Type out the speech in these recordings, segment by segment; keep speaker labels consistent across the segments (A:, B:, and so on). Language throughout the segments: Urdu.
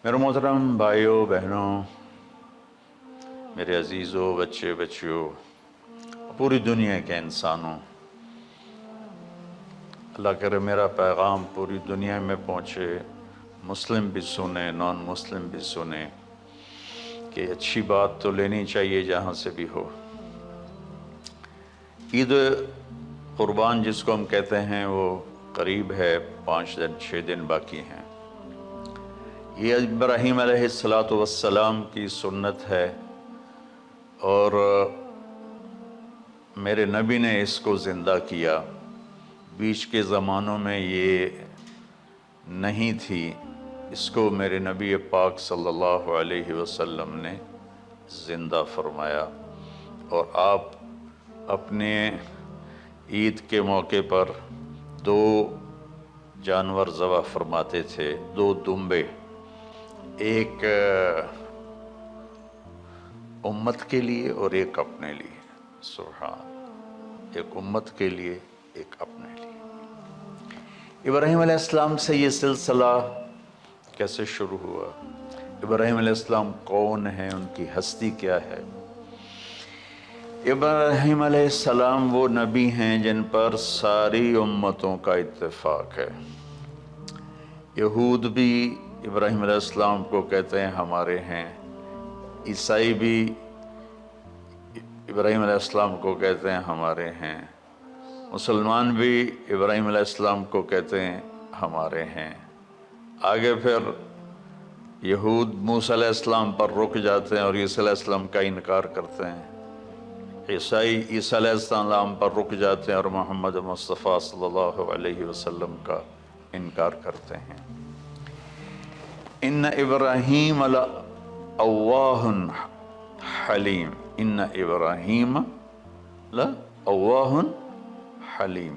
A: میرے محترم بھائیوں بہنوں، میرے عزیزوں، بچے بچیوں، پوری دنیا کے انسانوں، اللہ کرے میرا پیغام پوری دنیا میں پہنچے، مسلم بھی سنیں، نان مسلم بھی سنیں، کہ اچھی بات تو لینی چاہیے جہاں سے بھی ہو۔ عید قربان جس کو ہم کہتے ہیں وہ قریب ہے، 5 دن 6 دن باقی ہیں۔ یہ ابراہیم علیہ السلام کی سنت ہے، اور میرے نبی نے اس کو زندہ کیا۔ بیچ کے زمانوں میں یہ نہیں تھی، اس کو میرے نبی پاک صلی اللہ علیہ وسلم نے زندہ فرمایا، اور آپ اپنے عید کے موقع پر 2 جانور ذبح فرماتے تھے، 2 دمبے، ایک امت کے لیے اور ایک اپنے لیے۔ سبحان، ایک امت کے لیے، ایک اپنے لیے۔ ابراہیم علیہ السلام سے یہ سلسلہ کیسے شروع ہوا؟ ابراہیم علیہ السلام کون ہیں؟ ان کی ہستی کیا ہے؟ ابراہیم علیہ السلام وہ نبی ہیں جن پر ساری امتوں کا اتفاق ہے۔ یہود بھی ابراہیم علیہ السلام کو کہتے ہیں ہمارے ہیں، عیسائی بھی ابراہیم علیہ السلام کو کہتے ہیں ہمارے ہیں، مسلمان بھی ابراہیم علیہ السلام کو کہتے ہیں ہمارے ہیں۔ آگے پھر یہود موسیٰ علیہ السلام پر رک جاتے ہیں اور عیسیٰ علیہ السلام کا انکار کرتے ہیں، عیسائی عیسیٰ علیہ السلام پر رک جاتے ہیں اور محمد مصطفیٰ صلی اللہ علیہ وسلم کا انکار کرتے ہیں۔ ان ابراہیم لأواہ حلیم، ان ابراہیم لأواہ حلیم،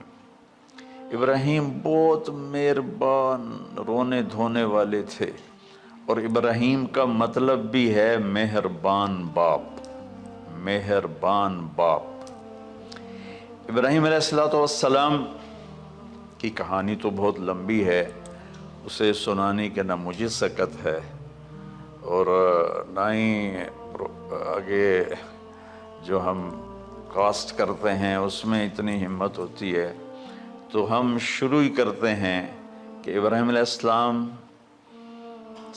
A: ابراہیم بہت مہربان رونے دھونے والے تھے، اور ابراہیم کا مطلب بھی ہے مہربان باپ، مہربان باپ۔ ابراہیم علیہ السلام کی کہانی تو بہت لمبی ہے، اسے سنانے کے نہ مجھے سکت ہے، اور نہ ہی آگے جو ہم کاسٹ کرتے ہیں اس میں اتنی ہمت ہوتی ہے۔ تو ہم شروع ہی کرتے ہیں کہ ابراہیم علیہ السلام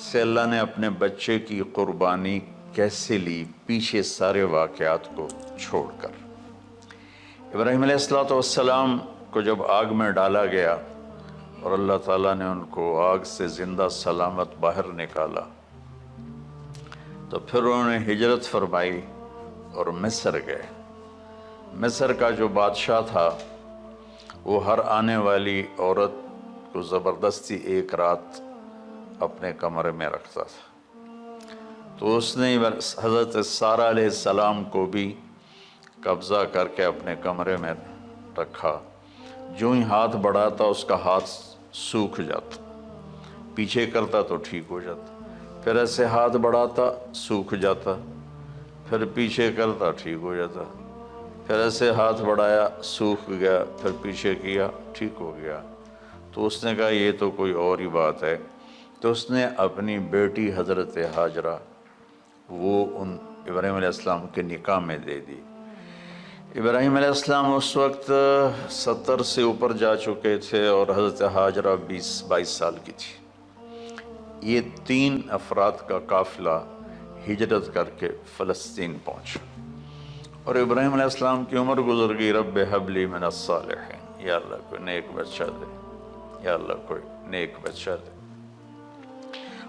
A: سے اللہ نے اپنے بچے کی قربانی کیسے لی، پیچھے سارے واقعات کو چھوڑ کر۔ ابراہیم علیہ السلام کو جب آگ میں ڈالا گیا اور اللہ تعالیٰ نے ان کو آگ سے زندہ سلامت باہر نکالا، تو پھر انہوں نے ہجرت فرمائی اور مصر گئے۔ مصر کا جو بادشاہ تھا وہ ہر آنے والی عورت کو زبردستی ایک رات اپنے کمرے میں رکھتا تھا، تو اس نے حضرت سارہ علیہ السلام کو بھی قبضہ کر کے اپنے کمرے میں رکھا۔ جو ہی ہاتھ بڑھاتا اس کا ہاتھ سوکھ جاتا، پیچھے کرتا تو ٹھیک ہو جاتا، پھر ایسے ہاتھ بڑھاتا سوکھ جاتا، پھر پیچھے کرتا ٹھیک ہو جاتا، پھر ایسے ہاتھ بڑھایا سوکھ گیا، پھر پیچھے کیا ٹھیک ہو گیا۔ تو اس نے کہا یہ تو کوئی اور ہی بات ہے، تو اس نے اپنی بیٹی حضرت ہاجرہ وہ ان ابراہیم علیہ السلام کے نکاح میں دے دی۔ ابراہیم علیہ السلام اس وقت 70 سے اوپر جا چکے تھے اور حضرت ہاجرہ 22 سال کی تھی۔ یہ 3 افراد کا قافلہ ہجرت کر کے فلسطین پہنچا، اور ابراہیم علیہ السلام کی عمر گزر گئی۔ رب ہب لی من الصالحین، یا اللہ کوئی نیک بچہ دے، یا اللہ کوئی نیک بچہ دے۔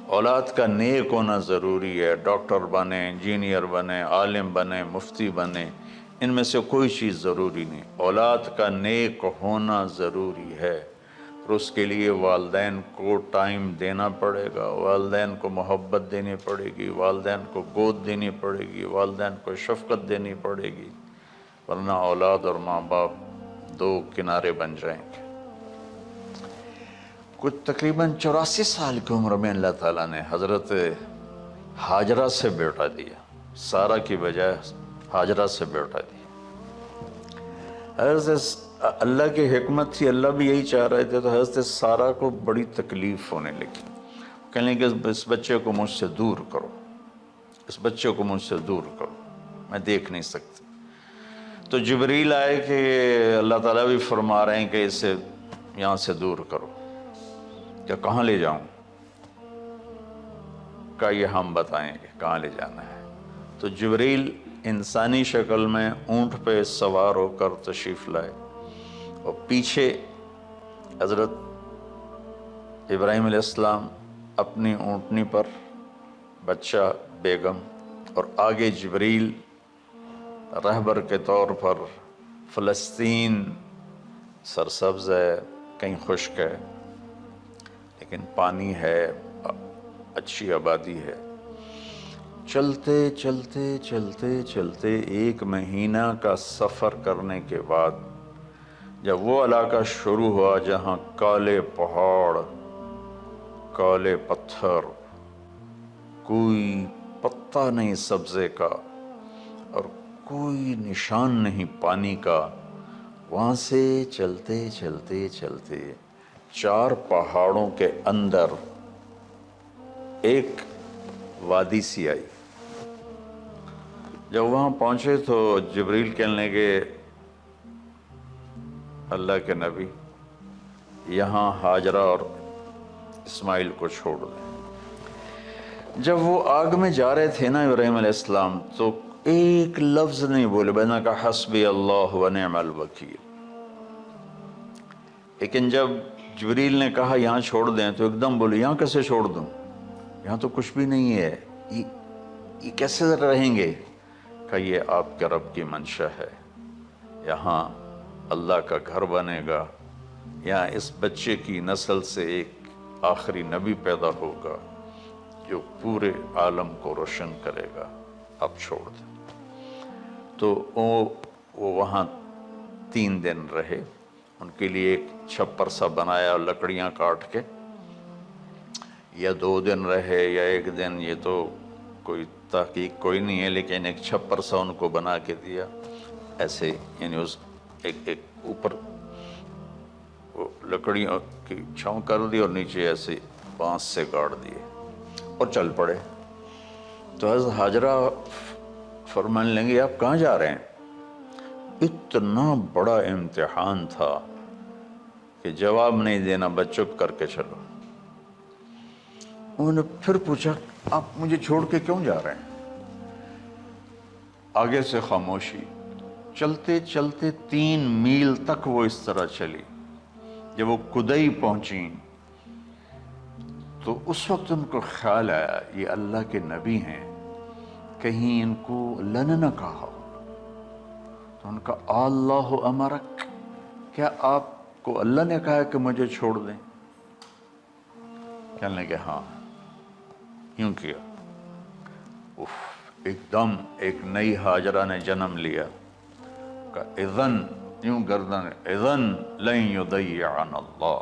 A: اولاد کا نیک ہونا ضروری ہے، ڈاکٹر بنے، انجینئر بنے، عالم بنے، مفتی بنے، ان میں سے کوئی چیز ضروری نہیں، اولاد کا نیک ہونا ضروری ہے، اور اس کے لیے والدین کو ٹائم دینا پڑے گا، والدین کو محبت دینی پڑے گی، والدین کو گود دینی پڑے گی، والدین کو شفقت دینی پڑے گی، ورنہ اولاد اور ماں باپ 2 کنارے بن جائیں گے۔ کچھ تقریباً 84 سال کی عمر میں اللہ تعالیٰ نے حضرت ہاجرہ سے بیٹا دیا، سارہ کی بجائے ہاجرہ سے بیٹا دیا۔ حضرت اللہ کی حکمت تھی، اللہ بھی یہی چاہ رہے تھے، تو حضرت سارہ کو بڑی تکلیف ہونے لگی، کہنے کہ اس بچے کو مجھ سے دور کرو، اس بچے کو مجھ سے دور کرو، میں دیکھ نہیں سکتی۔ تو جبریل آئے کہ اللہ تعالیٰ بھی فرما رہے ہیں کہ اسے یہاں سے دور کرو۔ کہ کہاں لے جاؤں؟ کہ یہ ہم بتائیں گے کہاں لے جانا ہے۔ تو جبریل انسانی شکل میں اونٹ پہ سوار ہو کر تشریف لائے، اور پیچھے حضرت ابراہیم علیہ السلام اپنی اونٹنی پر، بچہ بیگم، اور آگے جبریل رہبر کے طور پر۔ فلسطین سرسبز ہے، کہیں خشک ہے، لیکن پانی ہے، اچھی آبادی ہے۔ چلتے چلتے چلتے چلتے 1 مہینہ کا سفر کرنے کے بعد جب وہ علاقہ شروع ہوا جہاں کالے پہاڑ، کالے پتھر، کوئی پتا نہیں سبزے کا اور کوئی نشان نہیں پانی کا، وہاں سے چلتے چلتے چلتے 4 پہاڑوں کے اندر ایک وادی سی آئی۔ جب وہاں پہنچے تو جبریل کہنے لگے اللہ کے نبی یہاں ہاجرہ اور اسماعیل کو چھوڑ دیں۔ جب وہ آگ میں جا رہے تھے نا ابراہیم علیہ السلام، تو ایک لفظ نہیں بولے، بس نے کہا حسبی اللہ و نعم الوکیل۔ لیکن جب جبریل نے کہا یہاں چھوڑ دیں تو ایک دم بولے یہاں کیسے چھوڑ دوں، یہاں تو کچھ بھی نہیں ہے، یہ کیسے رہیں گے؟ کہ یہ آپ کے رب کی منشا ہے، یہاں اللہ کا گھر بنے گا، یہاں اس بچے کی نسل سے ایک آخری نبی پیدا ہوگا جو پورے عالم کو روشن کرے گا، اب چھوڑ دیں۔ تو وہ وہاں 3 دن رہے، ان کے لیے ایک چھپر سا بنایا لکڑیاں کاٹ کے، یا 2 دن رہے یا 1 دن، یہ تو کوئی تحقیق کوئی نہیں ہے، لیکن ایک چھپر سا ان کو بنا کے دیا ایسے، یعنی اس ایک اوپر لکڑیوں کی چھاؤں کر دی اور نیچے ایسے بانس سے گاڑ دیے اور چل پڑے۔ تو حضرت ہاجرہ فرمانے لگے آپ کہاں جا رہے ہیں؟ اتنا بڑا امتحان تھا کہ جواب نہیں دینا، بس چپ کر کے چلو۔ انہوں نے پھر پوچھا آپ مجھے چھوڑ کے کیوں جا رہے ہیں؟ آگے سے خاموشی۔ چلتے چلتے 3 میل تک وہ اس طرح چلی۔ جب وہ کدئی پہنچیں تو اس وقت ان کو خیال آیا یہ اللہ کے نبی ہیں، کہیں ان کو اللہ نے نہ کہا ہو۔ تو ان کا اللہ امرک، کیا آپ کو اللہ نے کہا کہ مجھے چھوڑ دیں؟ کہنے لگے ہاں، یوں کیا۔ ایک دم ایک نئی ہاجرہ نے جنم لیا کہ اذن، یوں گردن، اذن لن یضیعن اللہ،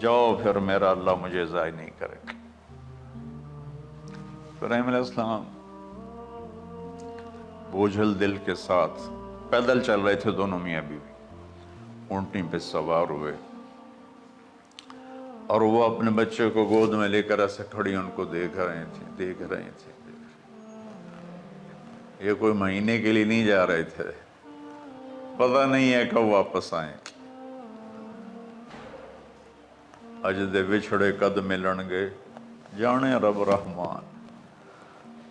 A: جاؤ پھر میرا اللہ مجھے ضائع نہیں کرے گا۔ ابراہیم علیہ السلام بوجھل دل کے ساتھ پیدل چل رہے تھے، دونوں میاں بیوی اونٹنی پہ سوار ہوئے، اور وہ اپنے بچے کو گود میں لے کر ایسے کھڑی ان کو دیکھ رہے تھے۔ یہ کوئی مہینے کے لیے نہیں جا رہے تھے، پتہ نہیں ہے کب واپس آئیں۔ اجدے بچھڑے قد ملن گے، جانے رب رحمان۔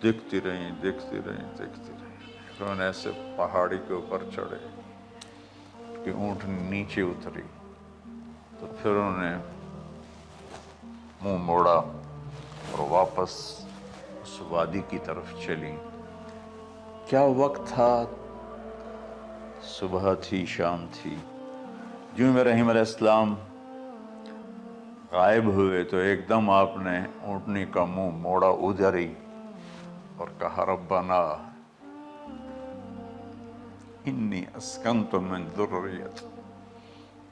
A: دیکھتی رہیں۔ انہوں نے ایسے پہاڑی کے اوپر چڑھے کہ اونٹ نیچے اتری، تو پھر انہوں نے منہ موڑا اور واپس اس وادی کی طرف چلی۔ کیا وقت تھا، صبح تھی، شام تھی۔ جو ابراہیم علیہ السلام غائب ہوئے تو ایک دم آپ نے اونٹنی کا منہ موڑا ادھر ہی اور کہا ربنا انی اسکنت من ذریتی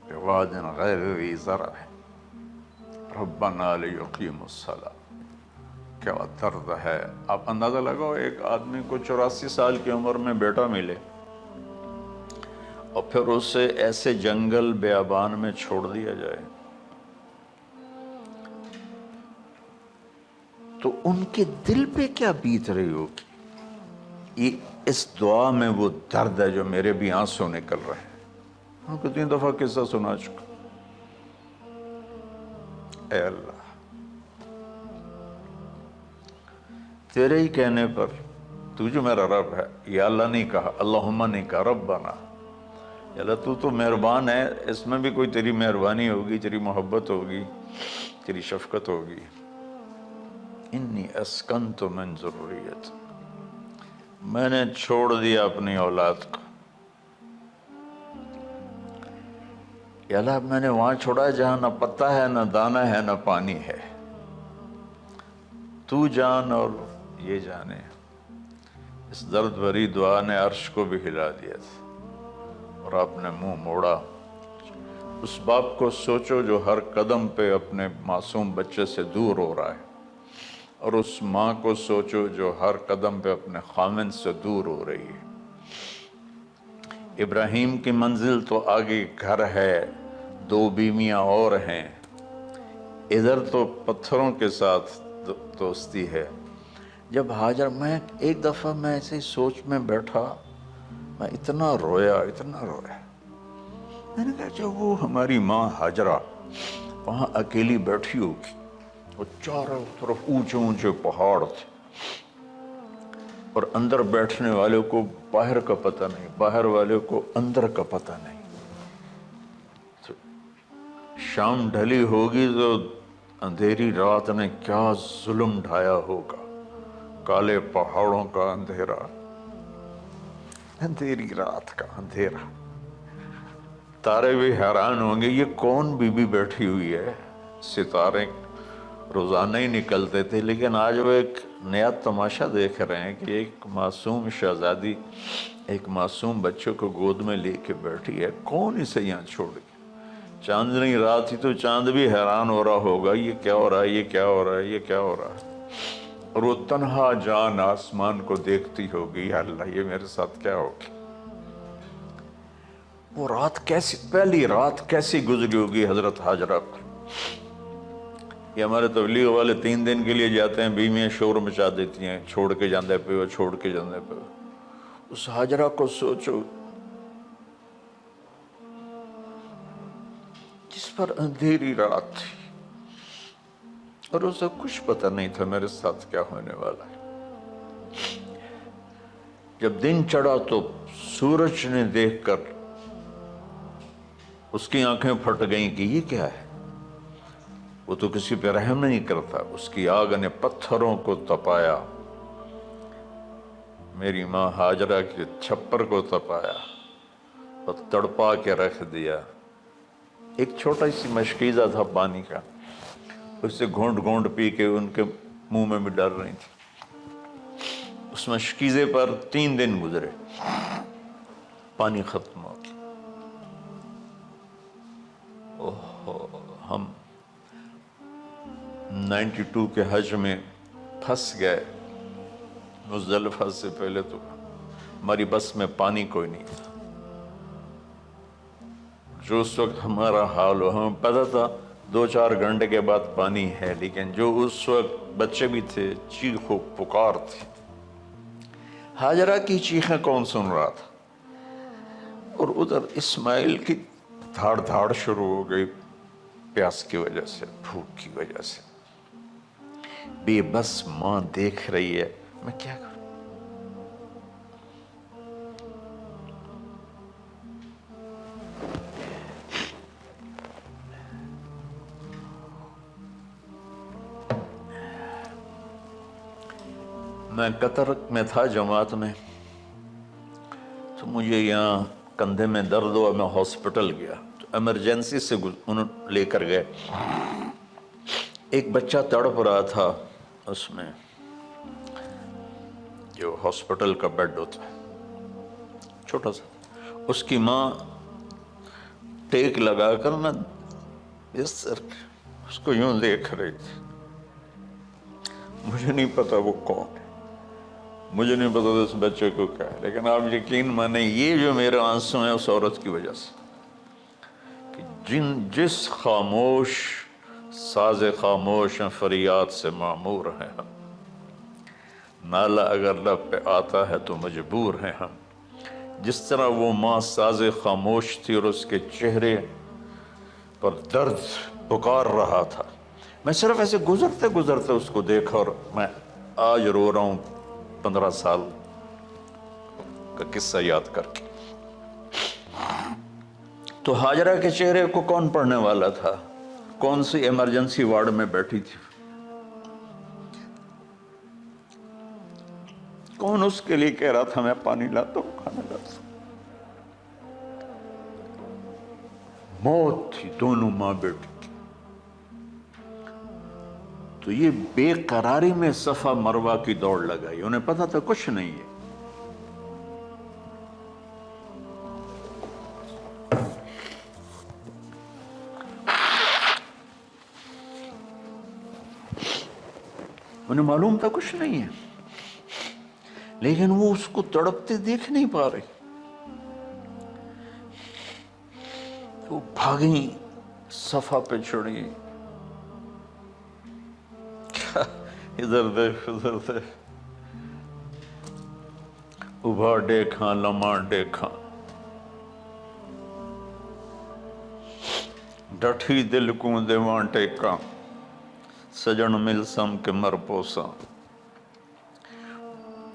A: بواد غیر ذی زرع ربنا لیقیموا الصلاۃ۔ کیا درد ہے! آپ اندازہ لگاؤ، ایک آدمی کو 84 سال کی عمر میں بیٹا ملے اور پھر اسے ایسے جنگل بیابان میں چھوڑ دیا جائے۔ تو ان کے دل پہ کیا بیت رہی ہوگی. یہ اس دعا میں وہ درد ہے جو میرے بھی آنسو نکل رہے ہیں. ہم کتنی دفعہ قصہ سنا چکا. اے اللہ، تیرے ہی کہنے پر تو جو میرا رب ہے، یا اللہ نہیں کہا، اللہم نہیں کہا، ربنا. یا اللہ تو مہربان ہے، اس میں بھی کوئی تیری مہربانی ہوگی، تیری محبت ہوگی، تیری شفقت ہوگی. انی اسکنت من ذریت، میں نے چھوڑ دیا اپنی اولاد کو. یا اللہ میں نے وہاں چھوڑا جہاں نہ پتہ ہے، نہ دانہ ہے، نہ پانی ہے. تو جان اور یہ جانے. اس درد بھری دعا نے عرش کو بھی ہلا دیا تھا. اور آپ نے منہ موڑا. اس باپ کو سوچو جو ہر قدم پہ اپنے معصوم بچے سے دور ہو رہا ہے، اور اس ماں کو سوچو جو ہر قدم پہ اپنے خامن سے دور ہو رہی ہے. ابراہیم کی منزل تو آگے گھر ہے، 2 بیویاں اور ہیں. ادھر تو پتھروں کے ساتھ دوستی ہے. جب ہاجر، میں ایک دفعہ میں ایسے سوچ میں بیٹھا، میں اتنا رویا. میں نے کہا جب وہ ہماری ماں ہاجرہ وہاں اکیلی بیٹھی ہوگی، اور چاروں طرف اونچے اونچے پہاڑ تھے، اور اندر بیٹھنے والوں کو باہر کا پتہ نہیں، باہر والوں کو اندر کا پتہ نہیں. تو شام ڈھلی ہوگی تو اندھیری رات نے کیا ظلم ڈھایا ہوگا. کالے پہاڑوں کا اندھیرا، اندھیری رات کا اندھیرا. تارے بھی حیران ہوں گے یہ کون بی بی بیٹھی ہوئی ہے. ستارے روزانہ ہی نکلتے تھے، لیکن آج وہ ایک نیا تماشا دیکھ رہے ہیں کہ ایک معصوم شہزادی ایک معصوم بچوں کو گود میں لے کے بیٹھی ہے. کون اسے یہاں چھوڑ گیا؟ چاندنی رات ہی تو چاند بھی حیران ہو رہا ہوگا، یہ کیا ہو رہا ہے، یہ کیا ہو رہا ہے، یہ کیا ہو رہا ہے. اور وہ تنہا جان آسمان کو دیکھتی ہوگی، یا اللہ یہ میرے ساتھ کیا ہوگی. وہ رات کیسی، پہلی رات کیسی گزری ہوگی حضرت ہاجرہ پر. یہ ہمارے تبلیغ والے 3 دن کے لیے جاتے ہیں، بیویاں شور مچا دیتی ہیں، چھوڑ کے جاندے پہ وہ، چھوڑ کے جاندے پہ. اس ہاجرہ کو سوچو جس پر اندھیری رات تھی، اور اسے کچھ پتہ نہیں تھا میرے ساتھ کیا ہونے والا ہے. جب دن چڑھا تو سورج نے دیکھ کر اس کی آنکھیں پھٹ گئیں کہ یہ کیا ہے. وہ تو کسی پہ رحم نہیں کرتا. اس کی آگ نے پتھروں کو تپایا، میری ماں ہاجرہ کے چھپر کو تپایا اور تڑپا کے رکھ دیا. ایک چھوٹا سی مشکیزہ تھا پانی کا، اس سے گھونٹ گھونٹ پی کے ان کے منہ میں بھی ڈر رہی تھی. اس مشکیزے پر 3 دن گزرے، پانی ختم ہو گیا. ہم 92 کے حج میں پھنس گئے. مزدلفہ سے پہلے تو ہماری بس میں پانی کوئی نہیں تھا. جو اس وقت ہمارا حال ہو، ہمیں پتہ تھا 2-4 گھنٹے کے بعد پانی ہے، لیکن جو اس وقت بچے بھی تھے، چیخ و پکار تھی. ہاجرہ کی چیخیں کون سن رہا تھا؟ اور ادھر اسماعیل کی دھاڑ دھاڑ شروع ہو گئی، پیاس کی وجہ سے، بھوک کی وجہ سے. بے بس ماں دیکھ رہی ہے، میں کیا کروں. میں قطر میں تھا جماعت میں، تو مجھے یہاں کندھے میں درد ہوا. میں ہاسپٹل گیا تو ایمرجنسی سے انہوں لے کر گئے. ایک بچہ تڑپ رہا تھا اس میں، جو ہاسپٹل کا بیڈ ہوتا ہے چھوٹا سا. اس کی ماں ٹیک لگا کر نا اس کو یوں دیکھ رہی تھی. مجھے نہیں پتا وہ کون ہے، مجھے نہیں پتا اس بچے کو کیا ہے، لیکن آپ یقین مانیں یہ جو میرے آنسو ہیں اس عورت کی وجہ سے، کہ جس خاموش ساز خاموش فریاد سے معمور ہیں. نالا اگر لب پہ آتا ہے تو مجبور ہیں ہم. جس طرح وہ ماں ساز خاموش تھی اور اس کے چہرے پر درد پکار رہا تھا. میں صرف ایسے گزرتے گزرتے اس کو دیکھا اور میں آج رو رہا ہوں 15 سال کا قصہ یاد کر کے. تو ہاجرہ کے چہرے کو کون پڑھنے والا تھا؟ کون سی ایمرجنسی وارڈ میں بیٹھی تھی؟ کون اس کے لیے کہہ رہا تھا میں پانی لاتا ہوں، کھانا لاتا ہوں؟ موت تھی دونوں ماں بیٹی کی. تو یہ بے قراری میں صفا مروہ کی دوڑ لگائی. انہیں پتا تھا کچھ نہیں ہے. انہیں معلوم تھا کچھ نہیں ہے، لیکن وہ اس کو تڑپتے دیکھ نہیں پا رہے. وہ بھاگیں، صفا پہ چڑھی، ادھر دیکھ ادھر دیکھ، ابھا دیکھاں لمحہ دیکھاں، ڈٹھی دل کو دیواں ٹیکاں، سجن مل سم کے مر پوساں.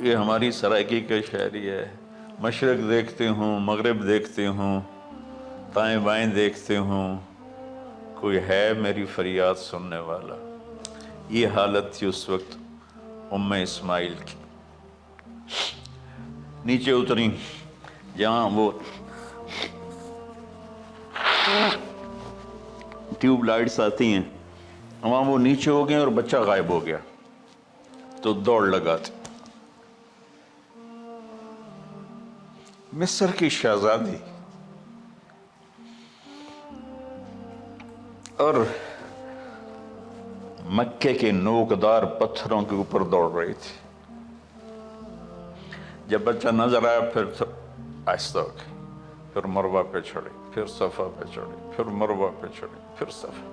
A: یہ ہماری سرائکی کے شاعری ہے. مشرق دیکھتے ہوں، مغرب دیکھتے ہوں، دائیں بائیں دیکھتے ہوں، کوئی ہے میری فریاد سننے والا. یہ حالت تھی اس وقت ام اسماعیل کی. نیچے اتری جہاں وہ ٹیوب لائٹس آتی ہیں، وہاں وہ نیچے ہو گئے اور بچہ غائب ہو گیا. تو دوڑ لگاتے. مصر کی شہزادی اور مکے کے نوکدار پتھروں کے اوپر دوڑ رہی تھی. جب بچہ نظر آیا پھر آہستہ ہو گئی، پھر مروہ پہ چڑھی، پھر صفا پہ چڑھی، پھر مروہ پہ چڑھی، پھر صفا.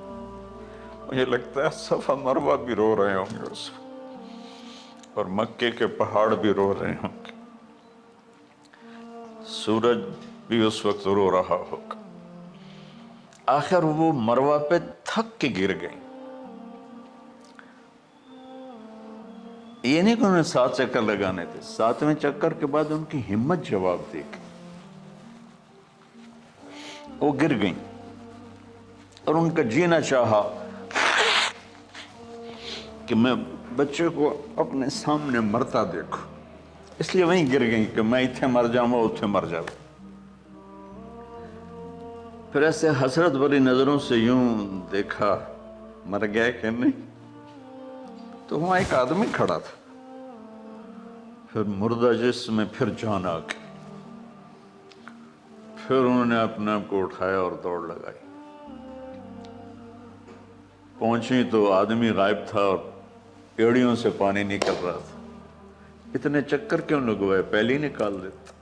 A: مجھے لگتا ہے صفا مروہ بھی رو رہے ہوں گے اس وقت، اور مکے کے پہاڑ بھی رو رہے ہوں گے. سورج بھی اس وقت رو رہا ہوگا. آخر وہ مروہ پہ تھک کے گر گئی. یہ نہیں کہ انہوں نے 7 چکر لگانے تھے، 7ویں چکر کے بعد ان کی ہمت جواب دے گی. وہ گر گئیں اور ان کا جینا چاہا کہ میں بچے کو اپنے سامنے مرتا دیکھوں، اس لیے وہیں گر گئیں کہ میں اتھے مر جاؤں وہ اتھے مر جاؤں. پھر ایسے حسرت بھری نظروں سے یوں دیکھا مر گیا کہ نہیں. تو وہاں ایک آدمی کھڑا تھا. پھر مردہ جسم میں پھر جان آ گئی. پھر انہوں نے اپنے آپ کو اٹھایا اور دوڑ لگائی. پہنچی تو آدمی غائب تھا اور ایڑیوں سے پانی نکل رہا تھا. اتنے چکر کیوں لگوائے، پہلے ہی نکال دیتا.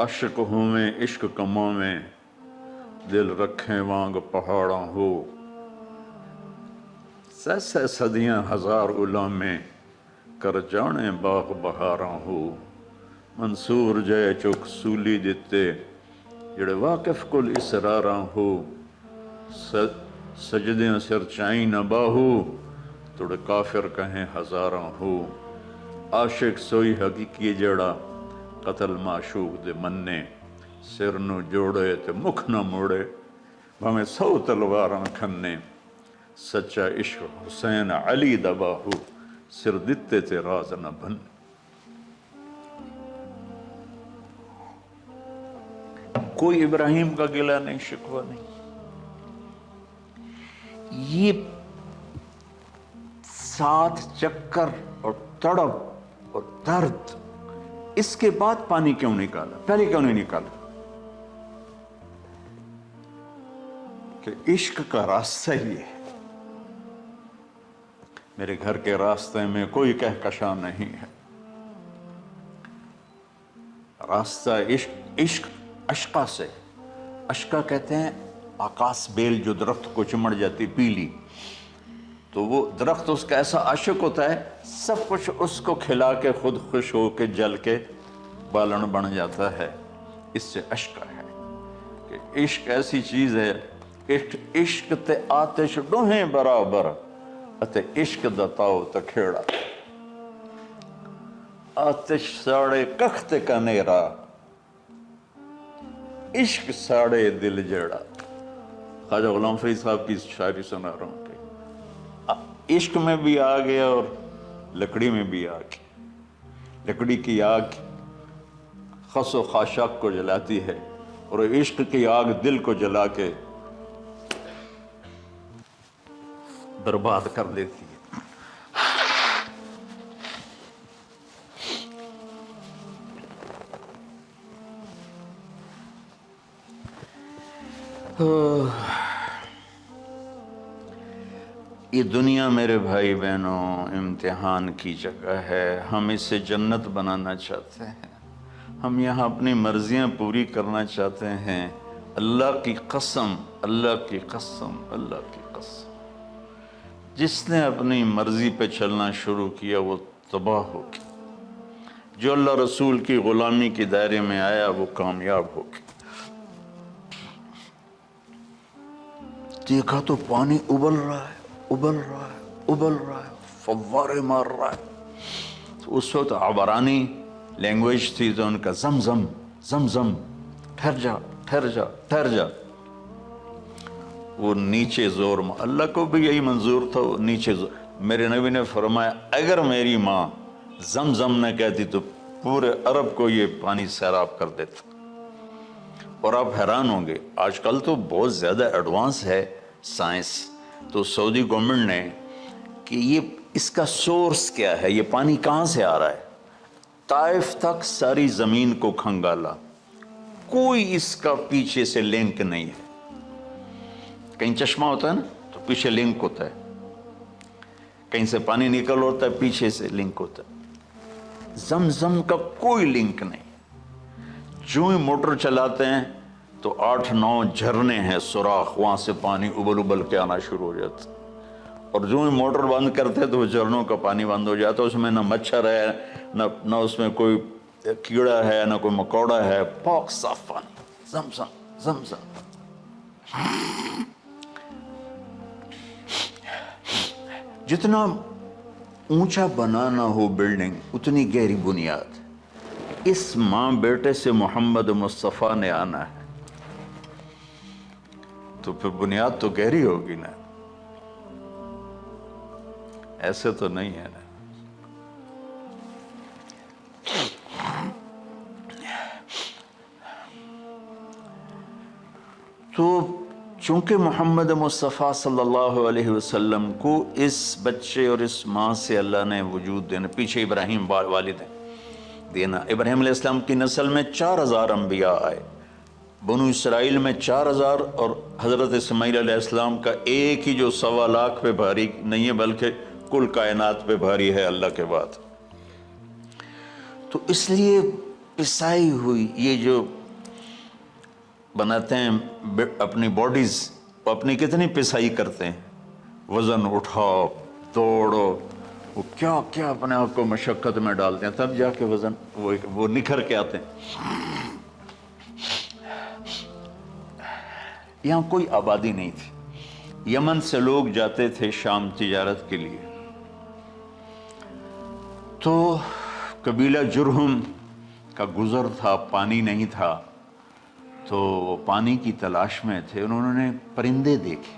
A: عاشق ہوں میں عشق کماں میں، دل رکھیں وانگ پہاڑاں ہو. سہ صدیاں ہزار غلامیں، کر جانے باغ بہاراں ہو. منصور جے چک سولی دتے، جڑے واقف کل اسراراں ہو. سجدیں سر چائیں نہ باہو، توڑے کافر کہیں ہزاراں ہو. عاشق سوئی حقیقی جڑا، قتل معشوق دے مننے. سر نو جوڑے تے مکھ نہ موڑے، بھامیں 100 تلواراں کھنے. سچا عشق حسین علی دا باہو، سر دتے تے راز نہ بن. کوئی ابراہیم کا گلہ نہیں، شکوہ نہیں. یہ 7 چکر اور تڑپ اور درد، اس کے بعد پانی کیوں نکالا؟ پہلے کیوں نہیں نکالا؟ کہ عشق کا راستہ ہی ہے. میرے گھر کے راستے میں کوئی کہکشاں نہیں ہے. راستہ عشق عشقہ سے. اشکا کہتے ہیں آکاس بیل جو درخت کو چمڑ جاتی پیلی، تو وہ درخت اس کا ایسا عاشق ہوتا ہے، سب کچھ اس کو کھلا کے خود خوش ہو کے جل کے بالن بن جاتا ہے. اس سے اشکا ہے کہ عشق ایسی چیز ہے، عشق تے آتش ڈوہیں برابر اتے عشق دا تاؤ تے کھیڑا، آتش ساڑے کخ تے کنیرا، عشق ساڑے دل جیڑا. خواجہ غلام فرید صاحب کی شاعری سنا رہا ہوں کہ عشق میں بھی آگ ہے اور لکڑی میں بھی آگ ہے. لکڑی کی آگ خس و خاشاک کو جلاتی ہے اور عشق کی آگ دل کو جلا کے برباد کر دیتی ہے. یہ دنیا میرے بھائی بہنوں امتحان کی جگہ ہے. ہم اسے جنت بنانا چاہتے ہیں، ہم یہاں اپنی مرضیاں پوری کرنا چاہتے ہیں. اللہ کی قسم، اللہ کی قسم، اللہ کی قسم، جس نے اپنی مرضی پہ چلنا شروع کیا وہ تباہ ہو گیا. جو اللہ رسول کی غلامی کے دائرے میں آیا وہ کامیاب ہو گیا. دیکھا تو پانی ابل رہا ہے، ابل رہا ہے، ابل رہا ہے، فوارے مار رہا ہے. تو اس وقت عبرانی لینگویج تھی تو ان کا زم زم زم زم، ٹھہر جا ٹھہر جا ٹھہر جا. وہ نیچے زور، اللہ کو بھی یہی منظور تھا، وہ نیچے زور. میرے نبی نے فرمایا اگر میری ماں زم زم نہ کہتی تو پورے عرب کو یہ پانی سیراب کر دیتا. اور آپ حیران ہوں گے، آج کل تو بہت زیادہ ایڈوانس ہے سائنس. تو سعودی گورنمنٹ نے کہ یہ اس کا سورس کیا ہے، یہ پانی کہاں سے آ رہا ہے. طائف تک ساری زمین کو کھنگالا، کوئی اس کا پیچھے سے لنک نہیں ہے. کہیں چشمہ ہوتا ہے نا تو پیچھے لنک ہوتا ہے، کہیں سے پانی نکل ہوتا ہے پیچھے سے لنک ہوتا ہے. زمزم کا کوئی لنک نہیں. جو ہی موٹر چلاتے ہیں تو 8-9 جھرنے ہیں سوراخ، وہاں سے پانی ابل ابل کے آنا شروع ہو جاتا. اور جو ہی موٹر بند کرتے تو وہ جھرنوں کا پانی بند ہو جاتا. اس میں نہ مچھر ہے، نہ اس میں کوئی کیڑا ہے، نہ کوئی مکوڑا ہے، پاک صاف پانی. زمزم زمزم. جتنا اونچا بنانا ہو بلڈنگ اتنی گہری بنیاد. اس ماں بیٹے سے محمد مصطفیٰ نے آنا ہے تو پھر بنیاد تو گہری ہوگی نا، ایسے تو نہیں ہے نا. تو چونکہ محمد مصطفیٰ صلی اللہ علیہ وسلم کو اس بچے اور اس ماں سے اللہ نے وجود دینا، پیچھے ابراہیم والد ہیں دینا. ابراہیم علیہ السلام کی نسل میں 4000 انبیاء آئے، بنو اسرائیل میں 4000، اور حضرت اسماعیل علیہ السلام کا ایک ہی جو 1.25 لاکھ پہ بھاری نہیں ہے بلکہ کل کائنات پہ بھاری ہے اللہ کے بعد. تو اس لیے پسائی ہوئی یہ جو بناتے ہیں اپنی باڈیز، وہ اپنی کتنی پسائی کرتے ہیں، وزن اٹھاؤ دوڑو، وہ کیا کیا اپنے آپ کو مشقت میں ڈالتے ہیں، تب جا کے وزن وہ نکھر کے آتے ہیں. یہاں کوئی آبادی نہیں تھی. یمن سے لوگ جاتے تھے شام تجارت کے لیے. تو قبیلہ جرہم کا گزر تھا، پانی نہیں تھا، تو وہ پانی کی تلاش میں تھے. انہوں نے پرندے دیکھے،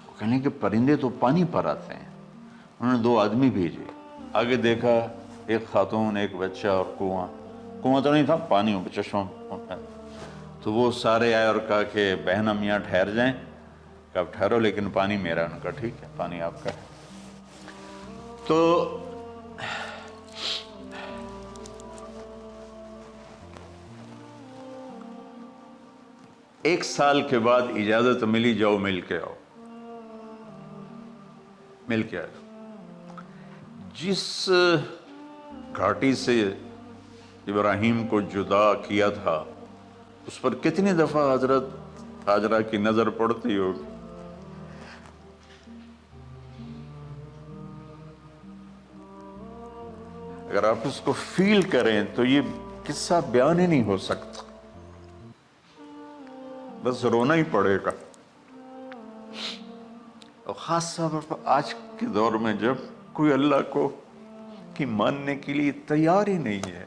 A: وہ کہنے کہ پرندے تو پانی پر آتے ہیں. انہوں نے 2 آدمی بھیجے. آگے دیکھا ایک خاتون، ایک بچہ اور کنواں تو نہیں تھا، پانی چشمہ. تو وہ سارے آئے اور کہا کہ بہن ہم یہاں ٹھہر جائیں. کہا ٹھہرو لیکن پانی میرا. ان کا ٹھیک ہے، پانی آپ کا ہے. تو ایک سال کے بعد اجازت ملی، جاؤ مل کے آؤ. مل کے آئے. جس گھاٹی سے ابراہیم کو جدا کیا تھا اس پر کتنی دفعہ حضرت ہاجرہ کی نظر پڑتی ہوگی. اگر آپ اس کو فیل کریں تو یہ قصہ بیان ہی نہیں ہو سکتا، بس رونا ہی پڑے گا. اور خاص طور پر آج کے دور میں جب کوئی اللہ کو کی ماننے کے لیے تیار ہی نہیں ہے،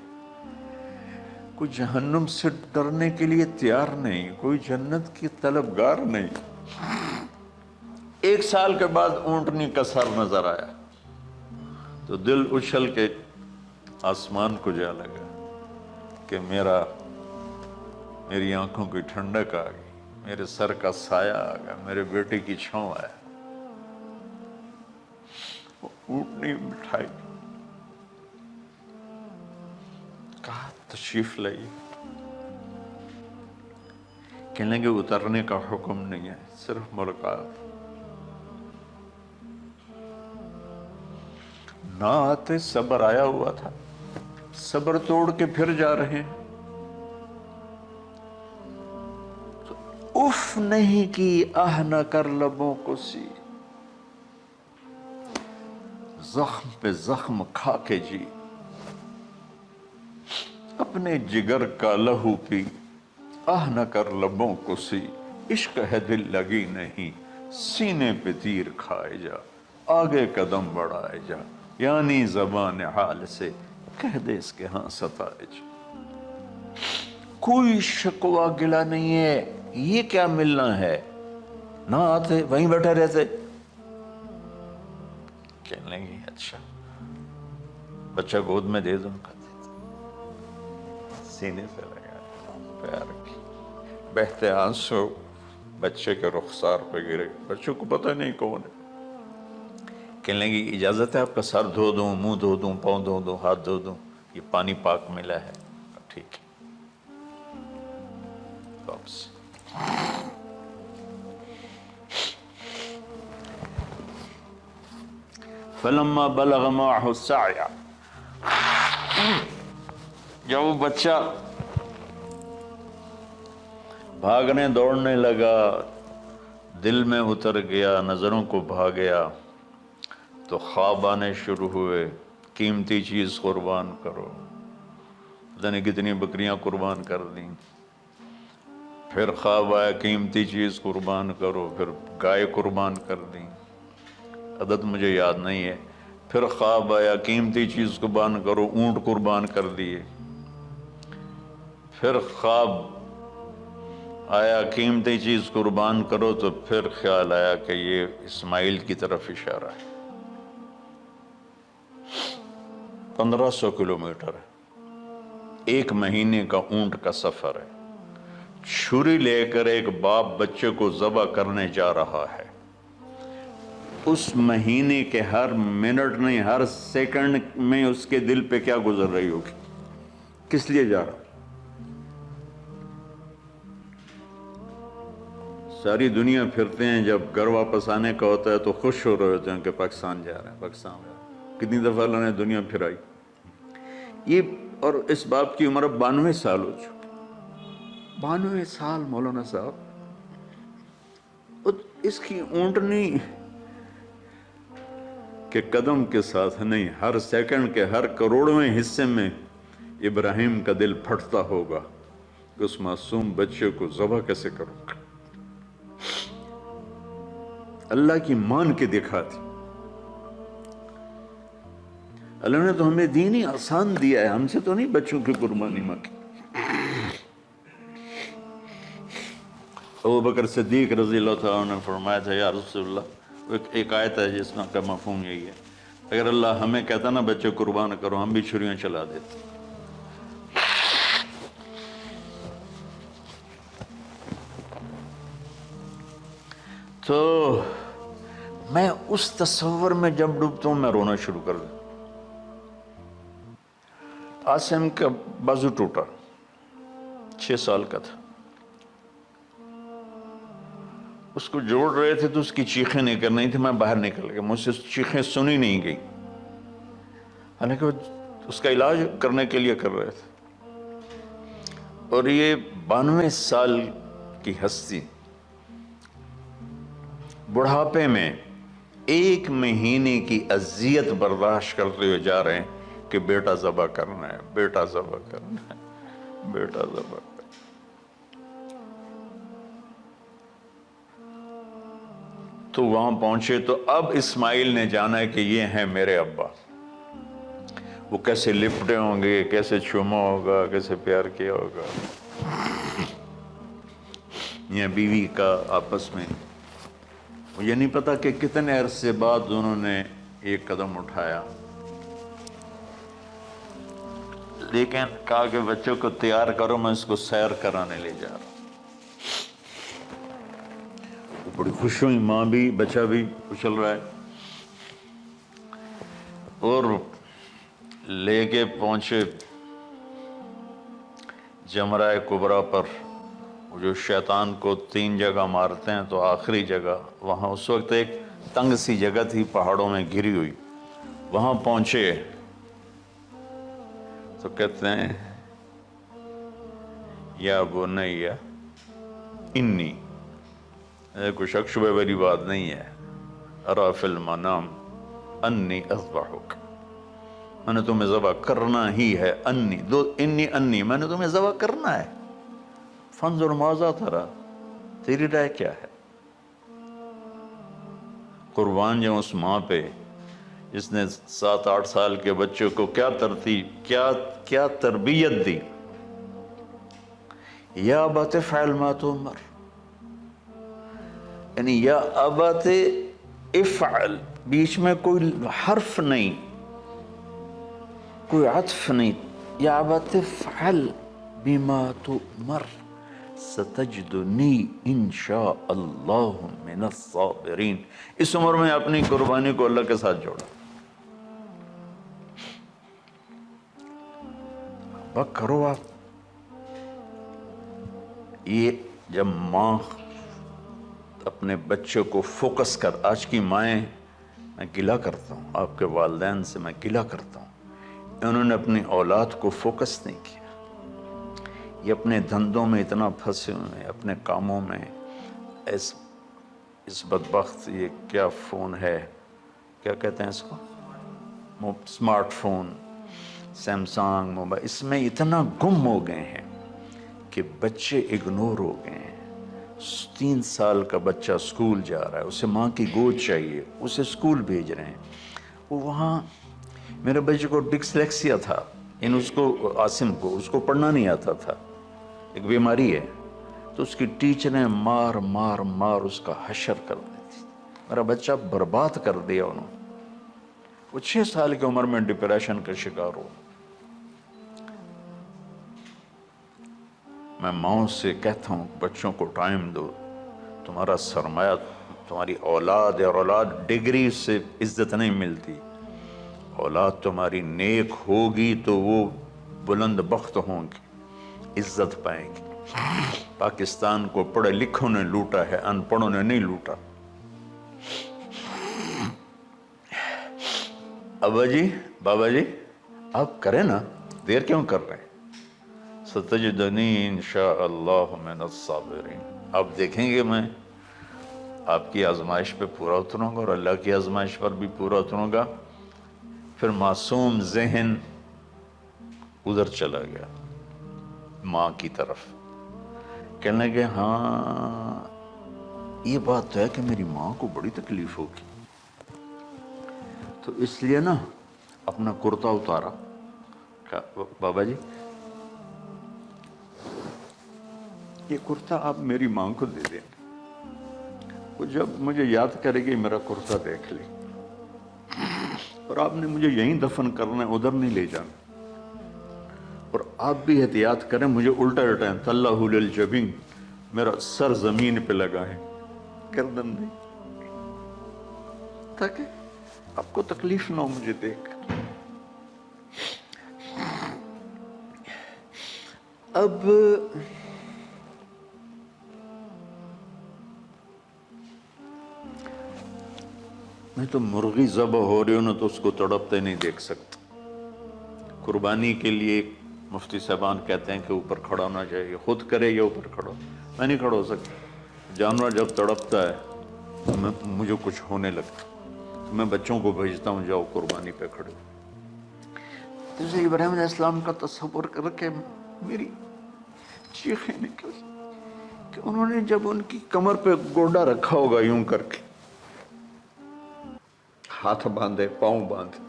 A: کوئی جہنم سے ڈرنے کے لیے تیار نہیں، کوئی جنت کی طلبگار نہیں. 1 سال کے بعد اونٹنی کا سر نظر آیا تو دل اچھل کے آسمان کو جا لگا کہ میری آنکھوں کی ٹھنڈک آ گئی، میرے سر کا سایہ آ گیا، میرے بیٹے کی چھاؤں آیا. وہ اونٹنی بٹھائی، کہا تشریف لائیے. کہنے لگے اترنے کا حکم نہیں ہے، صرف ملاقات. نہ آتے صبر آیا ہوا تھا، صبر توڑ کے پھر جا رہے ہیں. تو اف نہیں کی آہ نہ کر لبوں کو سی، زخم پہ زخم کھا کے جی. اپنے جگر کا لہو پی، آہ نہ کر لبوں کو سی. عشق ہے دل لگی نہیں، سینے پہ تیر کھائے جا. آگے قدم بڑھائے جا، یعنی زبان حال سے کہہ دے اس کے ہاں ستائے جا. کوئی شکوہ گلا نہیں ہے، یہ کیا ملنا ہے. نہ آتے وہیں بیٹھے رہتے. کہنے لگے اچھا بچہ گود میں دے دوں. سینے سے لگا، پیار کی بہتے آنسو بچے کے رخسار پہ گرے. بچوں کو پتہ نہیں کون ہے. کہنے لگی اجازت ہے آپ کا سر دھو دوں، منہ دھو دوں، پاؤں دھو دوں، ہاتھ دھو دوں؟ یہ پانی پاک ملا ہے. ٹھیک ہے. واپس فلما بلغ معه السعي، جب وہ بچہ بھاگنے دوڑنے لگا، دل میں اتر گیا، نظروں کو بھا گیا، تو خواب آنے شروع ہوئے. قیمتی چیز قربان کرو، پتہ نہیں کتنی بکریاں قربان کر دیں. پھر خواب آیا قیمتی چیز قربان کرو، پھر گائے قربان کر دیں، عدد مجھے یاد نہیں ہے. پھر خواب آیا قیمتی چیز قربان کرو، اونٹ قربان کر دیے. پھر خواب آیا قیمتی چیز قربان کرو، تو پھر خیال آیا کہ یہ اسماعیل کی طرف اشارہ ہے. 1500 کلومیٹر ہے، 1 مہینے کا اونٹ کا سفر ہے. چھری لے کر ایک باپ بچے کو ذبح کرنے جا رہا ہے. اس مہینے کے ہر منٹ نہیں، ہر سیکنڈ میں اس کے دل پہ کیا گزر رہی ہوگی، کس لیے جا رہا. ساری دنیا پھرتے ہیں، جب گھر واپس آنے کا ہوتا ہے تو خوش ہو رہے ہوتے ہیں کہ پاکستان جا رہے ہیں، پاکستان جا رہے ہیں. کتنی دفعہ اللہ نے دنیا پھرائی. یہ اور اس باپ کی عمر 92 سال ہو چکی. 92 سال مولانا صاحب. اس کی اونٹنی کے قدم کے ساتھ نہیں، ہر سیکنڈ کے ہر کروڑویں حصے میں ابراہیم کا دل پھٹتا ہوگا کہ اس معصوم بچے کو ذبح کیسے کروں. اللہ کی مان کے دکھا دی. اللہ نے تو ہمیں دین ہی آسان دیا ہے، ہم سے تو نہیں بچوں کی قربانی مانگی. ابو بکر صدیق رضی اللہ تعالیٰ عنہ نے فرمایا تھا یا رسول اللہ، ایک آیت ہے جس کا مفہوم یہی ہے، اگر اللہ ہمیں کہتا نا بچے قربان کرو، ہم بھی چھریاں چلا دیتے. تو میں اس تصور میں جب ڈوبتا ہوں میں رونا شروع کر دوں. عاصم کا بازو ٹوٹا، 6 سال کا تھا. اس کو جوڑ رہے تھے تو اس کی چیخیں نہیں کرنی تھی، میں باہر نکل گیا، مجھ سے چیخیں سنی نہیں گئی، حالانکہ اس کا علاج کرنے کے لیے کر رہے تھے. اور یہ 92 سال کی ہستی بڑھاپے میں 1 مہینے کی اذیت برداشت کرتے ہوئے جا رہے ہیں کہ بیٹا ذبح کرنا ہے، بیٹا ذبح کرنا ہے، بیٹا ذبح کرنا ہے۔ تو وہاں پہنچے تو اب اسماعیل نے جانا ہے کہ یہ ہیں میرے ابا۔ وہ کیسے لپٹے ہوں گے، کیسے چوما ہوگا، کیسے پیار کیا ہوگا، یہ بیوی کا آپس میں۔ مجھے نہیں پتا کہ کتنے عرصے بعد انہوں نے ایک قدم اٹھایا، لیکن کہا کہ بچوں کو تیار کرو، میں اس کو سیر کرانے لے جا رہا ہوں۔ بڑی خوش ہوئی، ماں بھی بچہ بھی اچھل رہا ہے، اور لے کے پہنچے جمرہ کبریٰ پر، جو شیطان کو 3 جگہ مارتے ہیں، تو آخری جگہ وہاں اس وقت ایک تنگ سی جگہ تھی پہاڑوں میں گھری ہوئی، وہاں پہنچے تو کہتے ہیں یا بنی انی، کوئی شک شبہ والی بات نہیں ہے، ارا فی المنام انی اذبحک، میں نے تمہیں ذبح کرنا ہی ہے، انی میں نے تمہیں ذبح کرنا ہے، فانظر ماذا تری، تیری رائے کیا ہے؟ قربان جاؤں اس ماں پہ جس نے 7-8 سال کے بچوں کو کیا تربیت دی۔ یا ابت افعل ما تؤمر، یعنی یا ابت افعل، بیچ میں کوئی حرف نہیں، کوئی عطف نہیں، یا ابت افعل بما تؤمر ستجدنی انشاء اللہ من الصابرین۔ اس عمر میں اپنی قربانی کو اللہ کے ساتھ جوڑا، بس کرو آپ۔ یہ جب ماں اپنے بچوں کو فوکس کر، آج کی مائیں، میں گلہ کرتا ہوں آپ کے والدین سے، میں گلہ کرتا ہوں، انہوں نے اپنی اولاد کو فوکس نہیں کیا، یہ اپنے دھندوں میں اتنا پھنسے ہوئے ہیں، اپنے کاموں میں، اس بدبخت یہ کیا فون ہے، کیا کہتے ہیں اس کو، سمارٹ فون، سیمسنگ موبائل، اس میں اتنا گم ہو گئے ہیں کہ بچے اگنور ہو گئے ہیں۔ 3 سال کا بچہ اسکول جا رہا ہے، اسے ماں کی گود چاہیے، اسے اسکول بھیج رہے ہیں، وہ وہاں میرے بچے کو ڈسلیکسیا تھا، اس کو عاصم کو، اس کو پڑھنا نہیں آتا تھا، ایک بیماری ہے، تو اس کی ٹیچریں مار مار مار اس کا حشر کر دی تھی، میرا بچہ برباد کر دیا انہوں نے۔ وہ 6 سال کی عمر میں ڈپریشن کا شکار ہو۔ میں ماؤں سے کہتا ہوں بچوں کو ٹائم دو، تمہارا سرمایہ تمہاری اولاد ہے، اور اولاد ڈگری سے عزت نہیں ملتی، اولاد تمہاری نیک ہوگی تو وہ بلند بخت ہوں گی، عزت پائیں گی۔ پاکستان کو پڑھے لکھوں نے لوٹا ہے، ان پڑھوں نے نہیں لوٹا۔ ابا جی، بابا جی، آپ کریں نا، دیر کیوں کر رہے ہیں؟ ستجدنی انشاء اللہ من الصابرین، آپ دیکھیں گے میں آپ کی آزمائش پہ پورا اتروں گا، اور اللہ کی آزمائش پر بھی پورا اتروں گا۔ پھر معصوم ذہن ادھر چلا گیا ماں کی طرف، کہنے لگے ہاں یہ بات تو ہے کہ میری ماں کو بڑی تکلیف ہوگی، تو اس لیے نا اپنا کرتا اتارا، کہا بابا جی یہ کرتا آپ میری ماں کو دے دیں، وہ جب مجھے یاد کرے گی میرا کرتا دیکھ لے، اور آپ نے مجھے یہیں دفن کرنا ہے، ادھر نہیں لے جانا، اور آپ بھی احتیاط کریں، مجھے الٹا الٹائیں، تَلَّهُ لِلْجَبِينَ، میرا سر زمین پہ لگا ہے، گردن نہیں، تاکہ آپ کو تکلیف نہ ہو مجھے دیکھ کر۔ اب میں تو مرغی ذبح ہو رہی ہوں نا تو اس کو تڑپتے نہیں دیکھ سکتا، قربانی کے لیے مفتی صاحبان کہتے ہیں کہ اوپر کھڑا ہونا چاہیے، خود کرے یا اوپر کھڑا، میں نہیں کھڑا ہو سکتا، جانور جب تڑپتا ہے تو مجھے کچھ ہونے لگتا، تو میں بچوں کو بھیجتا ہوں جاؤ قربانی پہ کھڑے ہو۔ جیسے ابراہیم علیہ السلام کا تصور کر کے میری چیخیں نکل کہ انہوں نے جب ان کی کمر پہ گوڈا رکھا ہوگا یوں کر کے، ہاتھ باندھے، پاؤں باندھے،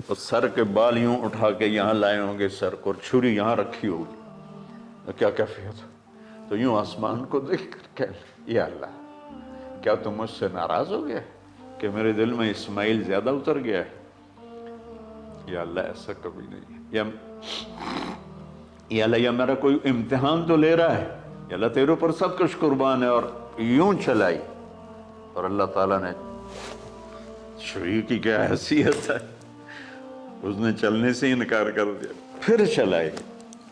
A: اور سر کے بال یوں اٹھا کے یہاں لائے ہوں گے سر کو، اور چھری یہاں رکھی ہوگی، تو کیا کیفیت؟ تو یوں آسمان کو دیکھ کر کہ یا اللہ، کیا تم مجھ سے ناراض ہو گیا کہ میرے دل میں اسماعیل زیادہ اتر گیا ہے؟ یا اللہ ایسا کبھی نہیں، یا اللہ یہ میرا کوئی امتحان تو لے رہا ہے، یا اللہ تیرے اوپر سب کچھ قربان ہے، اور یوں چلائی، اور اللہ تعالیٰ نے، چھری کی کیا حیثیت ہے، اس نے چلنے سے انکار کر دیا، پھر چلائی،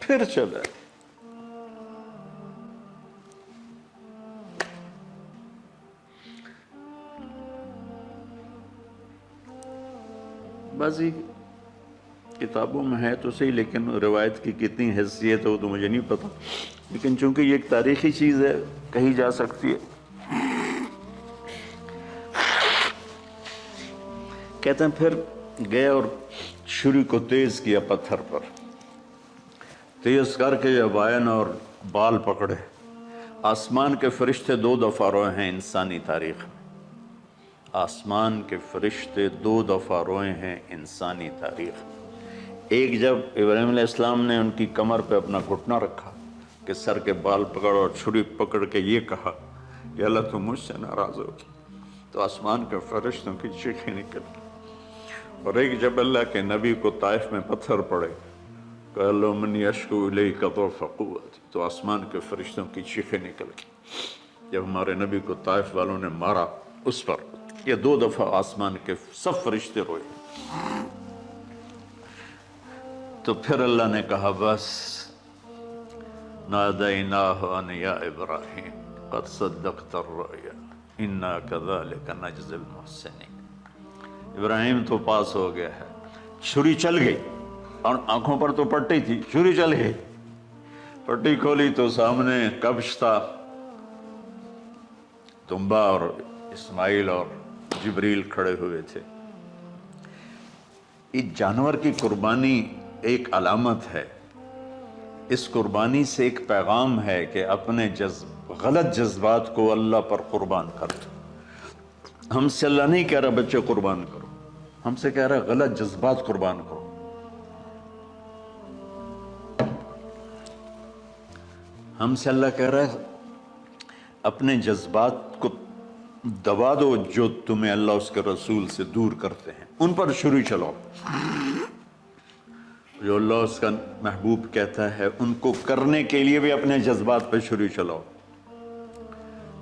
A: پھر چلائی۔ بعضی کتابوں میں ہے تو صحیح، لیکن روایت کی کتنی حیثیت ہو تو مجھے نہیں پتا، لیکن چونکہ یہ ایک تاریخی چیز ہے کہی جا سکتی ہے۔ کہتے ہیں پھر گئے اور چھری کو تیز کیا پتھر پر، تیز کر کے جب آئن اور بال پکڑے، آسمان کے فرشتے 2 دفعہ روئے ہیں انسانی تاریخ میں، آسمان کے فرشتے 2 دفعہ روئے ہیں انسانی تاریخ میں۔ ایک جب ابراہیم علیہ السلام نے ان کی کمر پہ اپنا گھٹنا رکھا کہ سر کے بال پکڑ اور چھری پکڑ کے یہ کہا کہ اللہ تم مجھ سے ناراض ہوگی، تو آسمان کے فرشتوں کی چیخیں نکل، اور ایک جب اللہ کے نبی کو طائف میں پتھر پڑے کہ اللہم انی اشکو الیک ضعف قوتی، تو آسمان کے فرشتوں کی چیخیں نکل گئی جب ہمارے نبی کو طائف والوں نے مارا اس پر۔ یہ 2 دفعہ آسمان کے سب فرشتے روئے۔ تو پھر اللہ نے کہا بس، نادیناہ ان یا ابراہیم قد صدقت الرؤیا انا کذالک نجزی المحسنین، ابراہیم تو پاس ہو گیا ہے، چھری چل گئی، اور آنکھوں پر تو پٹی تھی، چھری چل گئی، پٹی کھولی تو سامنے کبش تھا، تنبا اور اسماعیل اور جبریل کھڑے ہوئے تھے۔ اس جانور کی قربانی ایک علامت ہے، اس قربانی سے ایک پیغام ہے کہ اپنے غلط جذبات کو اللہ پر قربان کر دو۔ ہم سے اللہ نہیں کہہ رہا بچے قربان کرو، ہم سے کہہ رہا غلط جذبات قربان کرو۔ ہم سے اللہ کہہ رہا ہے اپنے جذبات کو دبا دو جو تمہیں اللہ اس کے رسول سے دور کرتے ہیں، ان پر چھری چلاؤ۔ جو اللہ اس کا محبوب کہتا ہے ان کو کرنے کے لیے بھی اپنے جذبات پہ چھری چلاؤ۔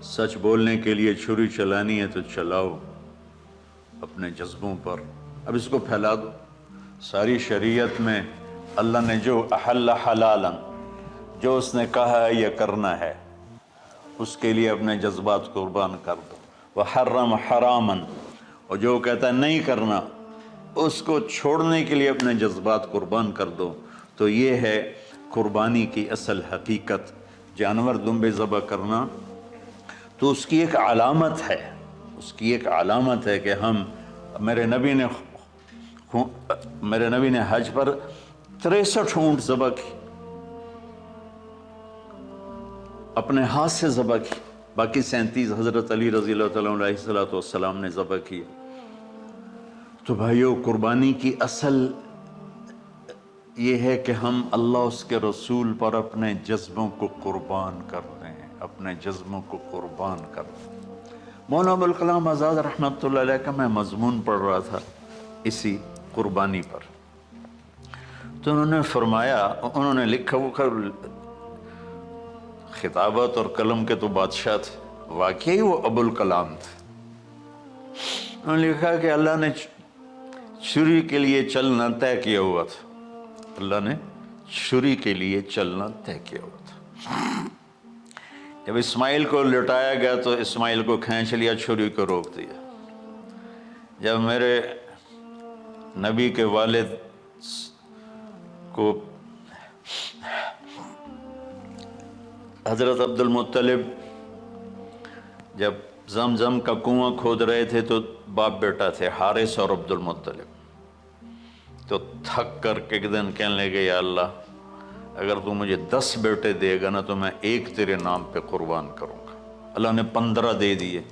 A: سچ بولنے کے لیے چھری چلانی ہے تو چلاؤ اپنے جذبوں پر، اب اس کو پھیلا دو۔ ساری شریعت میں اللہ نے جو احل حلالا، جو اس نے کہا ہے یہ کرنا ہے، اس کے لیے اپنے جذبات قربان کر دو۔ وحرم حراما، اور جو کہتا ہے نہیں کرنا، اس کو چھوڑنے کے لیے اپنے جذبات قربان کر دو۔ تو یہ ہے قربانی کی اصل حقیقت۔ جانور دمبے ذبح کرنا تو اس کی ایک علامت ہے، اس کی ایک علامت ہے کہ ہم، میرے نبی نے حج پر 63 اونٹ ذبح کی، اپنے ہاتھ سے ذبح کی، باقی 37 حضرت علی رضی اللہ تعالیٰ علیہ السلام نے ذبح کی۔ تو بھائیو، قربانی کی اصل یہ ہے کہ ہم اللہ اس کے رسول پر اپنے جذبوں کو قربان کرتے ہیں، اپنے جذبوں کو قربان کرتے ہیں۔ مولانا ابوالکلام آزاد رحمۃ اللہ علیہ کا میں مضمون پڑھ رہا تھا اسی قربانی پر، تو انہوں نے فرمایا، انہوں نے لکھا، وہ خطابت اور قلم کے تو بادشاہ تھے، واقعی وہ ابوالکلام تھے۔ انہوں نے لکھا کہ اللہ نے چھری کے لیے چلنا طے کیا ہوا تھا، اللہ نے چھری کے لیے چلنا طے کیا ہوا تھا۔ جب اسماعیل کو لٹایا گیا تو اسماعیل کو کھینچ لیا، چھری کو روک دیا۔ جب میرے نبی کے والد کو حضرت عبد المطلب جب زمزم کا کنواں کھود رہے تھے تو باپ بیٹا تھے حارث اور عبد المطلب، تو تھک کر کے ایک دن کہنے لگے یا اللہ اگر تو مجھے 10 بیٹے دے گا نا تو میں ایک تیرے نام پہ قربان کروں گا۔ اللہ نے 15 دے دیے۔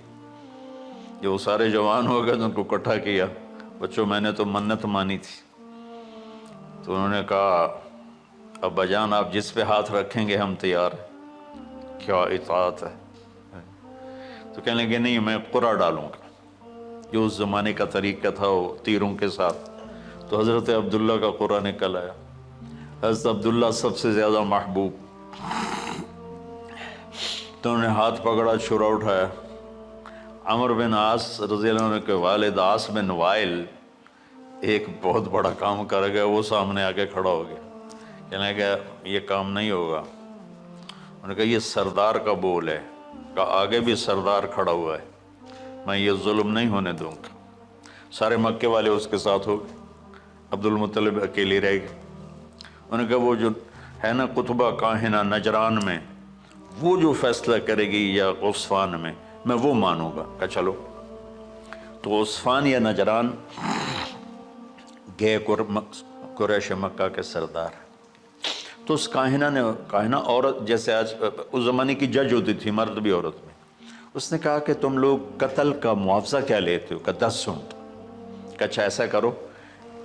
A: جب وہ سارے جوان ہو گئے تو ان کو اکٹھا کیا، بچوں میں نے تو منت مانی تھی، تو انہوں نے کہا ابا جان آپ جس پہ ہاتھ رکھیں گے ہم تیار ہیں، کیا اطاعت ہے۔ تو کہنے لگے نہیں میں قرعہ ڈالوں گا، جو اس زمانے کا طریقہ تھا وہ تیروں کے ساتھ۔ تو حضرت عبداللہ کا قرعہ نکل آیا۔ حضرت عبداللہ سب سے زیادہ محبوب، تو انہوں نے ہاتھ پکڑا، چھرا اٹھایا۔ عمر بن عاص رضی اللہ عنہ کے والد عاص بن وائل ایک بہت بڑا کام کر گیا، وہ سامنے آ کے کھڑا ہو گیا، کہنے لگا یہ کام نہیں ہوگا۔ انہوں نے کہا یہ سردار کا بول ہے، کہا آگے بھی سردار کھڑا ہوا ہے، میں یہ ظلم نہیں ہونے دوں گا۔ سارے مکے والے اس کے ساتھ ہو گئے، عبد المطلب اکیلی رہ گئے۔ انہوں نے کہا وہ جو ہے نا قطبہ کاہنہ نجران میں، وہ جو فیصلہ کرے گی یا غصفان میں وہ مانوں گا۔ کہا چلو۔ تو غصفان یا نجران گئے قریش مکہ کے سردار۔ تو اس کاہنہ عورت، جیسے آج اس زمانے کی جج ہوتی تھی، مرد بھی عورت میں، اس نے کہا کہ تم لوگ قتل کا معاوضہ کیا لیتے ہو؟ کہ 10 اونٹ۔ کہ اچھا ایسا کرو،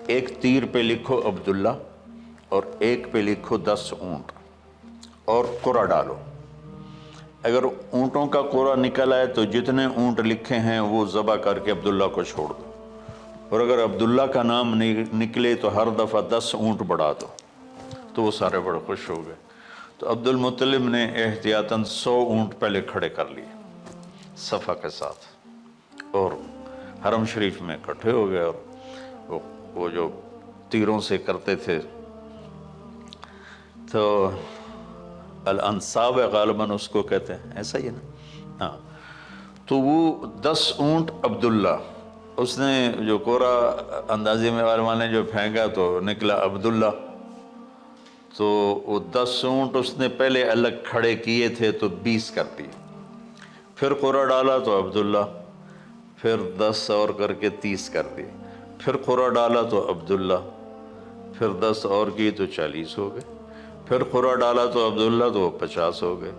A: ایک تیر پہ لکھو عبداللہ اور ایک پہ لکھو 10 اونٹ اور قرعہ ڈالو۔ اگر اونٹوں کا قرعہ نکل آئے تو جتنے اونٹ لکھے ہیں وہ ذبح کر کے عبداللہ کو چھوڑ دو، اور اگر عبداللہ کا نام نکلے تو ہر دفعہ 10 اونٹ بڑھا دو۔ تو وہ سارے بڑے خوش ہو گئے۔ تو عبد المطلب نے احتیاطاً 100 اونٹ پہلے کھڑے کر لیے صفا کے ساتھ، اور حرم شریف میں اکٹھے ہو گئے، اور وہ جو تیروں سے کرتے تھے تو الانصاب غالباً اس کو کہتے ہیں، ایسا ہی ہے نا؟ ہاں۔ تو وہ 10 اونٹ عبداللہ، اس نے جو قرعہ اندازی میں علماء نے جو پھینکا تو نکلا عبداللہ۔ تو وہ 10 اونٹ اس نے پہلے الگ کھڑے کیے تھے تو 20 کر دیے، پھر قرعہ ڈالا تو عبداللہ، پھر 10 اور کر کے 30 کر دیے، پھر قرعہ ڈالا تو عبداللہ، پھر 10 اور کی تو 40 ہو گئے، پھر قرعہ ڈالا تو عبداللہ تو 50 ہو گئے،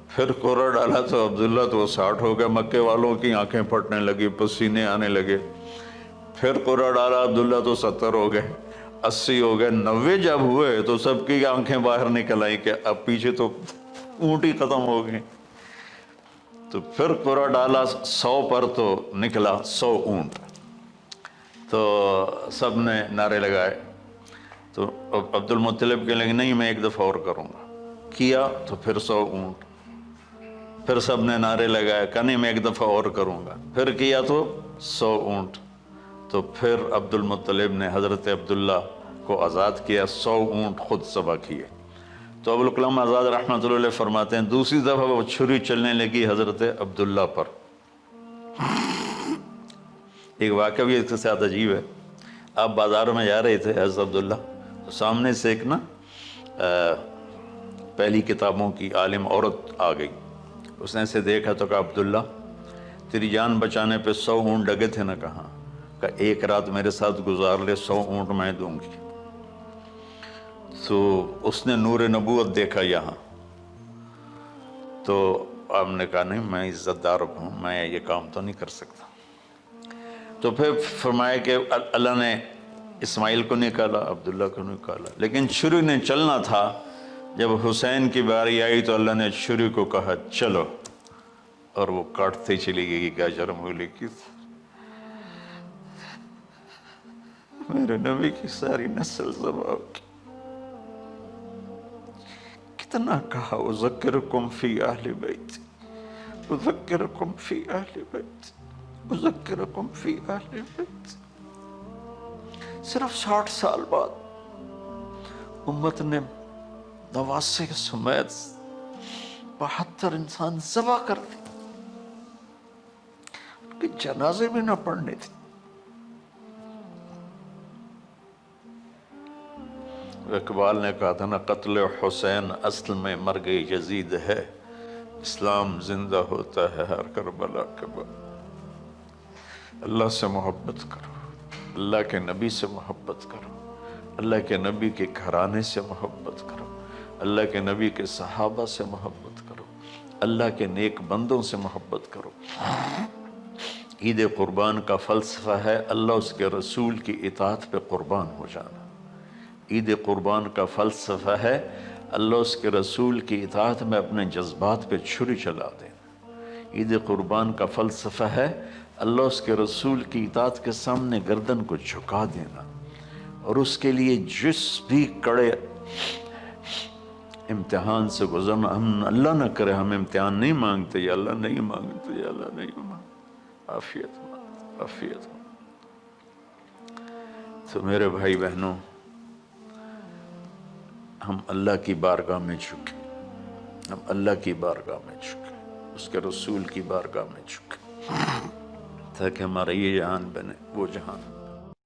A: پھر قرعہ ڈالا تو عبداللہ تو 60 ہو گئے۔ مکے والوں کی آنکھیں پھٹنے لگی، پسینے آنے لگے۔ پھر قرعہ ڈالا عبداللہ تو 70 ہو گئے، 80 ہو گئے، 90 جب ہوئے تو سب کی آنکھیں باہر نکل آئیں کہ اب پیچھے تو اونٹ ہی ختم ہو گئے۔ تو پھر قرعہ ڈالا 100 پر تو نکلا 100 اونٹ۔ تو سب نے نعرے لگائے، تو عبد المطلب کے لئے نہیں میں ایک دفعہ اور کروں گا، کیا تو پھر 100 اونٹ، پھر سب نے نعرے لگائے، کہ نہیں میں ایک دفعہ اور کروں گا، پھر کیا تو 100 اونٹ۔ تو پھر عبد المطلب نے حضرت عبداللہ کو آزاد کیا، 100 اونٹ خود ذبح کیے۔ تو ابوالکلام آزاد رحمۃ اللہ علیہ فرماتے ہیں دوسری دفعہ وہ چھری چلنے لگی حضرت عبداللہ پر۔ ایک واقعہ بھی اس کے ساتھ عجیب ہے۔ آپ بازار میں جا رہے تھے حضرت عبداللہ، تو سامنے سے ایک نا پہلی کتابوں کی عالم عورت آ گئی، اس نے اسے دیکھا تو کہا عبداللہ تیری جان بچانے پہ 100 اونٹ لگے تھے نا؟ کہاں؟ کہ ایک رات میرے ساتھ گزار لے، 100 اونٹ میں دوں گی۔ تو اس نے نور نبوت دیکھا یہاں، تو آپ نے کہا نہیں میں عزت دار ہوں، میں یہ کام تو نہیں کر سکتا۔ تو پھر فرمایا کہ اللہ نے اسماعیل کو نکالا، عبداللہ کو نکالا، لیکن چھری نے چلنا تھا۔ جب حسین کی باری آئی تو اللہ نے چھری کو کہا چلو، اور وہ کاٹتے چلی گئی گاجر مولی کی۔ میرے نبی کی ساری نسل ذبح کی۔ کتنا کہا اذکرکم فی اہل بیت، اذکرکم فی اہل بیت، اذکرکم فی اہل بیت۔ صرف 60 سال بعد امت نے 89 سمیت 72 انسان ذبح کر دی، ان کے جنازے بھی نہ پڑھنے تھے۔ اقبال نے کہا تھا نا، قتل حسین اصل میں مرگ یزید ہے، اسلام زندہ ہوتا ہے ہر کربلا کے بعد۔ اللہ سے محبت کرو، اللہ کے نبی سے محبت کرو، اللہ کے نبی کے گھرانے سے محبت کرو، اللہ کے نبی کے صحابہ سے محبت کرو، اللہ کے نیک بندوں سے محبت کرو۔ عید قربان کا فلسفہ ہے اللہ اس کے رسول کی اطاعت پہ قربان ہو جانا۔ عید قربان کا فلسفہ ہے اللہ اس کے رسول کی اطاعت میں اپنے جذبات پہ چھری چلا دینا۔ عید قربان کا فلسفہ ہے اللہ اس کے رسول کی اطاعت کے سامنے گردن کو جھکا دینا، اور اس کے لیے جس بھی کڑے امتحان سے گزرنا۔ ہم اللہ نہ کرے ہم امتحان نہیں مانگتے، یا اللہ نہیں مانگتے، یا اللہ نہیں مانگتے، عافیت مانگتے، عافیت مانگتے۔ تو میرے بھائی بہنوں، ہم اللہ کی بارگاہ میں جھکے، ہم اللہ کی بارگاہ میں جھکے، اس کے رسول کی بارگاہ میں جھکے، تاکہ ہمارا یہ جہان بنے وہ جہان۔